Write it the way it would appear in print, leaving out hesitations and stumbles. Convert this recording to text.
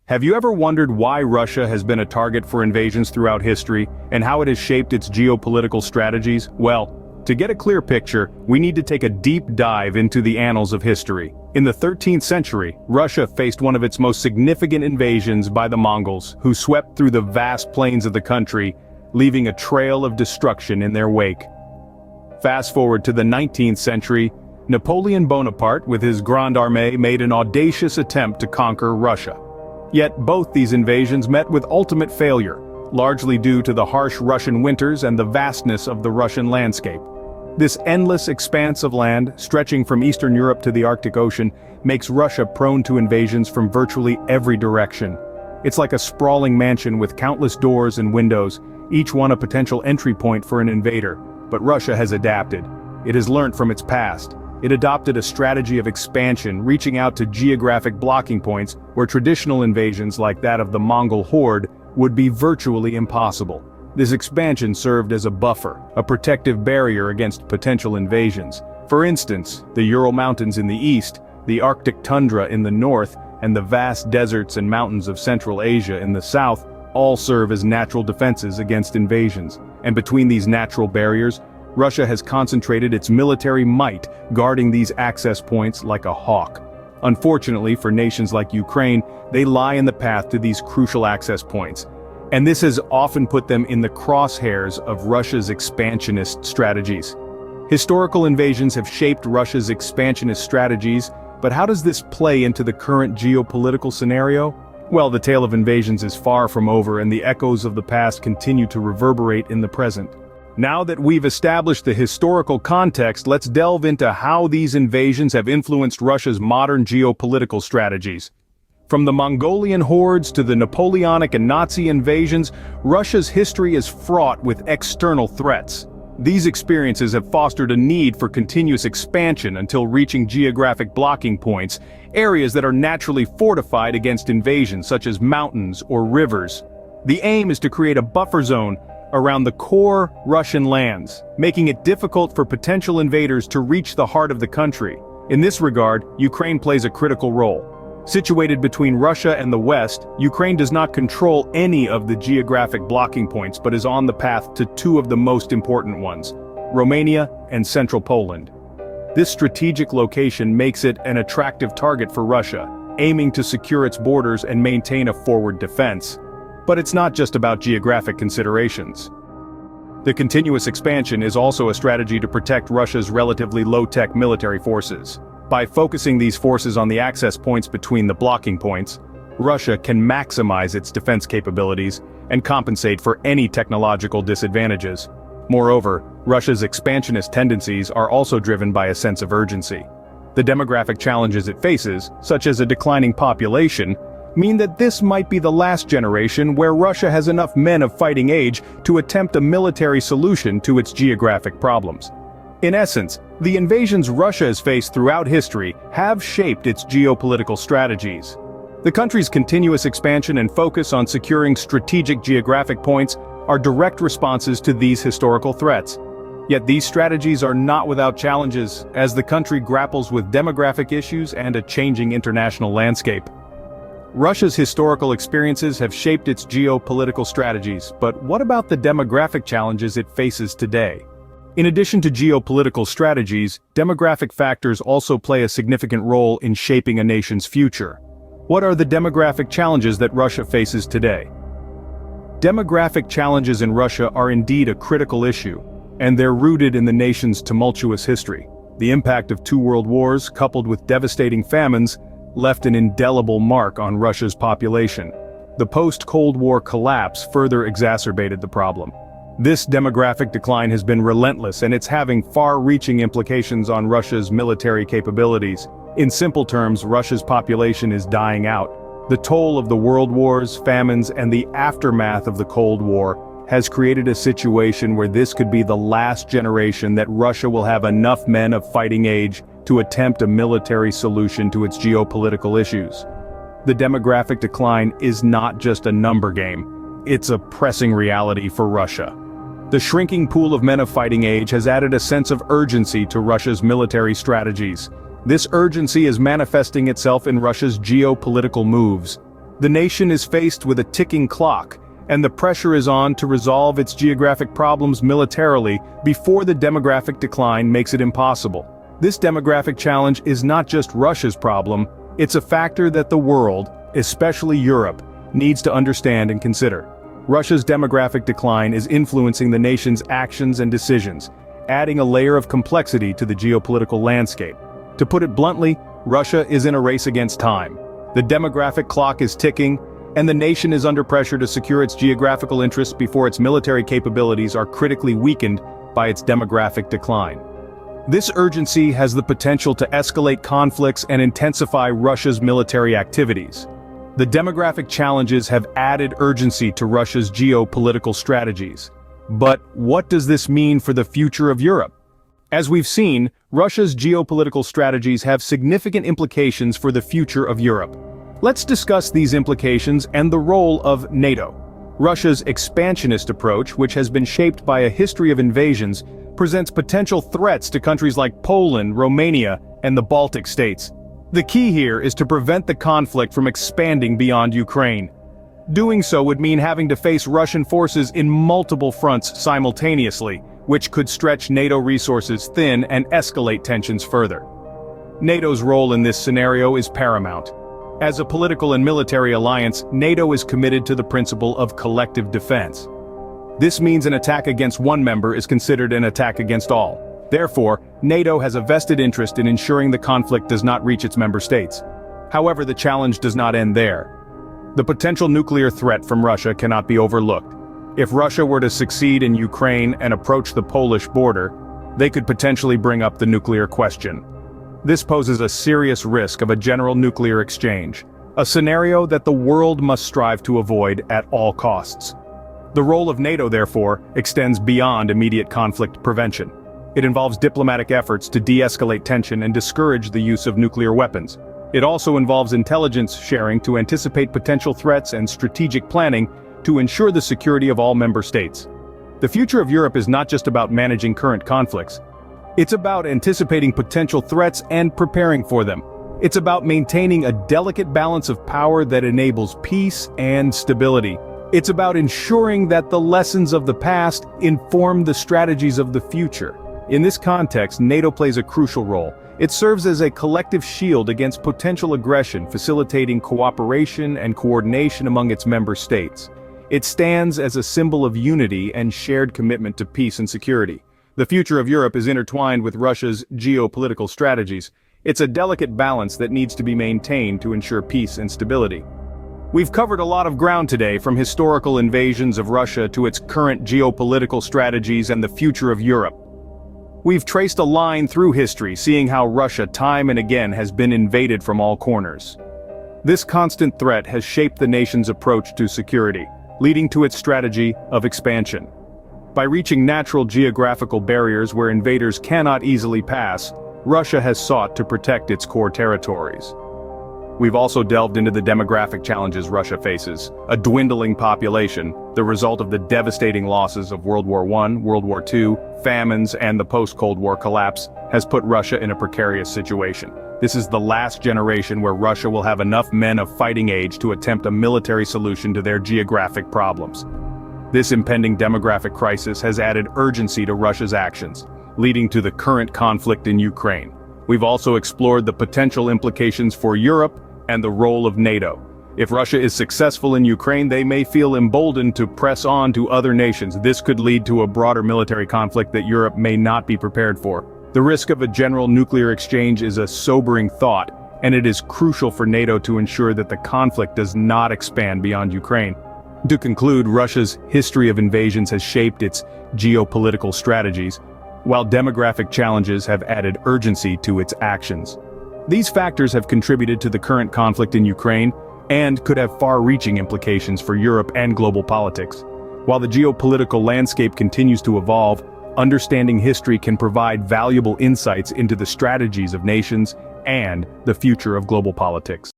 Have you ever wondered why Russia has been a target for invasions throughout history, and how it has shaped its geopolitical strategies? Well, to get a clear picture, we need to take a deep dive into the annals of history. In the 13th century, Russia faced one of its most significant invasions by the Mongols, who swept through the vast plains of the country, leaving a trail of destruction in their wake. Fast forward to the 19th century, Napoleon Bonaparte with his Grande Armée made an audacious attempt to conquer Russia. Yet both these invasions met with ultimate failure, largely due to the harsh Russian winters and the vastness of the Russian landscape. This endless expanse of land, stretching from Eastern Europe to the Arctic Ocean, makes Russia prone to invasions from virtually every direction. It's like a sprawling mansion with countless doors and windows, each one a potential entry point for an invader. But Russia has adapted. It has learned from its past. It adopted a strategy of expansion, reaching out to geographic blocking points where traditional invasions like that of the Mongol horde would be virtually impossible. This expansion served as a buffer, a protective barrier against potential invasions. For instance, the Ural Mountains in the east, the Arctic tundra in the north, and the vast deserts and mountains of Central Asia in the south all serve as natural defenses against invasions. And between these natural barriers, Russia has concentrated its military might, guarding these access points like a hawk. Unfortunately for nations like Ukraine, they lie in the path to these crucial access points. And this has often put them in the crosshairs of Russia's expansionist strategies. Historical invasions have shaped Russia's expansionist strategies, but how does this play into the current geopolitical scenario? Well, the tale of invasions is far from over, and the echoes of the past continue to reverberate in the present. Now that we've established the historical context, let's delve into how these invasions have influenced Russia's modern geopolitical strategies. From the Mongolian hordes to the Napoleonic and Nazi invasions, Russia's history is fraught with external threats. These experiences have fostered a need for continuous expansion until reaching geographic blocking points, areas that are naturally fortified against invasion, such as mountains or rivers. The aim is to create a buffer zone around the core Russian lands, making it difficult for potential invaders to reach the heart of the country. In this regard, Ukraine plays a critical role. Situated between Russia and the West, Ukraine does not control any of the geographic blocking points but is on the path to two of the most important ones, Romania and central Poland. This strategic location makes it an attractive target for Russia, aiming to secure its borders and maintain a forward defense. But it's not just about geographic considerations. The continuous expansion is also a strategy to protect Russia's relatively low-tech military forces. By focusing these forces on the access points between the blocking points, Russia can maximize its defense capabilities and compensate for any technological disadvantages. Moreover, Russia's expansionist tendencies are also driven by a sense of urgency. The demographic challenges it faces, such as a declining population, mean that this might be the last generation where Russia has enough men of fighting age to attempt a military solution to its geographic problems. In essence, the invasions Russia has faced throughout history have shaped its geopolitical strategies. The country's continuous expansion and focus on securing strategic geographic points are direct responses to these historical threats. Yet these strategies are not without challenges, as the country grapples with demographic issues and a changing international landscape. Russia's historical experiences have shaped its geopolitical strategies, but what about the demographic challenges it faces today? In addition to geopolitical strategies, demographic factors also play a significant role in shaping a nation's future. What are the demographic challenges that Russia faces today? Demographic challenges in Russia are indeed a critical issue, and they're rooted in the nation's tumultuous history. The impact of two world wars, coupled with devastating famines, left an indelible mark on Russia's population. The post-Cold War collapse further exacerbated the problem. This demographic decline has been relentless, and it's having far-reaching implications on Russia's military capabilities. In simple terms, Russia's population is dying out. The toll of the world wars, famines, and the aftermath of the Cold War has created a situation where this could be the last generation that Russia will have enough men of fighting age to attempt a military solution to its geopolitical issues. The demographic decline is not just a number game, it's a pressing reality for Russia. The shrinking pool of men of fighting age has added a sense of urgency to Russia's military strategies. This urgency is manifesting itself in Russia's geopolitical moves. The nation is faced with a ticking clock, and the pressure is on to resolve its geographic problems militarily before the demographic decline makes it impossible. This demographic challenge is not just Russia's problem, it's a factor that the world, especially Europe, needs to understand and consider. Russia's demographic decline is influencing the nation's actions and decisions, adding a layer of complexity to the geopolitical landscape. To put it bluntly, Russia is in a race against time. The demographic clock is ticking, and the nation is under pressure to secure its geographical interests before its military capabilities are critically weakened by its demographic decline. This urgency has the potential to escalate conflicts and intensify Russia's military activities. The demographic challenges have added urgency to Russia's geopolitical strategies. But what does this mean for the future of Europe? As we've seen, Russia's geopolitical strategies have significant implications for the future of Europe. Let's discuss these implications and the role of NATO. Russia's expansionist approach, which has been shaped by a history of invasions, presents potential threats to countries like Poland, Romania, and the Baltic states. The key here is to prevent the conflict from expanding beyond Ukraine. Doing so would mean having to face Russian forces in multiple fronts simultaneously, which could stretch NATO resources thin and escalate tensions further. NATO's role in this scenario is paramount. As a political and military alliance, NATO is committed to the principle of collective defense. This means an attack against one member is considered an attack against all. Therefore, NATO has a vested interest in ensuring the conflict does not reach its member states. However, the challenge does not end there. The potential nuclear threat from Russia cannot be overlooked. If Russia were to succeed in Ukraine and approach the Polish border, they could potentially bring up the nuclear question. This poses a serious risk of a general nuclear exchange, a scenario that the world must strive to avoid at all costs. The role of NATO, therefore, extends beyond immediate conflict prevention. It involves diplomatic efforts to de-escalate tension and discourage the use of nuclear weapons. It also involves intelligence sharing to anticipate potential threats and strategic planning to ensure the security of all member states. The future of Europe is not just about managing current conflicts. It's about anticipating potential threats and preparing for them. It's about maintaining a delicate balance of power that enables peace and stability. It's about ensuring that the lessons of the past inform the strategies of the future. In this context, NATO plays a crucial role. It serves as a collective shield against potential aggression, facilitating cooperation and coordination among its member states. It stands as a symbol of unity and shared commitment to peace and security. The future of Europe is intertwined with Russia's geopolitical strategies. It's a delicate balance that needs to be maintained to ensure peace and stability. We've covered a lot of ground today, from historical invasions of Russia to its current geopolitical strategies and the future of Europe. We've traced a line through history, seeing how Russia time and again has been invaded from all corners. This constant threat has shaped the nation's approach to security, leading to its strategy of expansion. By reaching natural geographical barriers where invaders cannot easily pass, Russia has sought to protect its core territories. We've also delved into the demographic challenges Russia faces. A dwindling population, the result of the devastating losses of World War I, World War II, famines, and the post-Cold War collapse, has put Russia in a precarious situation. This is the last generation where Russia will have enough men of fighting age to attempt a military solution to their geographic problems. This impending demographic crisis has added urgency to Russia's actions, leading to the current conflict in Ukraine. We've also explored the potential implications for Europe and the role of NATO. If Russia is successful in Ukraine, they may feel emboldened to press on to other nations. This could lead to a broader military conflict that Europe may not be prepared for. The risk of a general nuclear exchange is a sobering thought, and it is crucial for NATO to ensure that the conflict does not expand beyond Ukraine. To conclude, Russia's history of invasions has shaped its geopolitical strategies, while demographic challenges have added urgency to its actions. These factors have contributed to the current conflict in Ukraine and could have far-reaching implications for Europe and global politics. While the geopolitical landscape continues to evolve, understanding history can provide valuable insights into the strategies of nations and the future of global politics.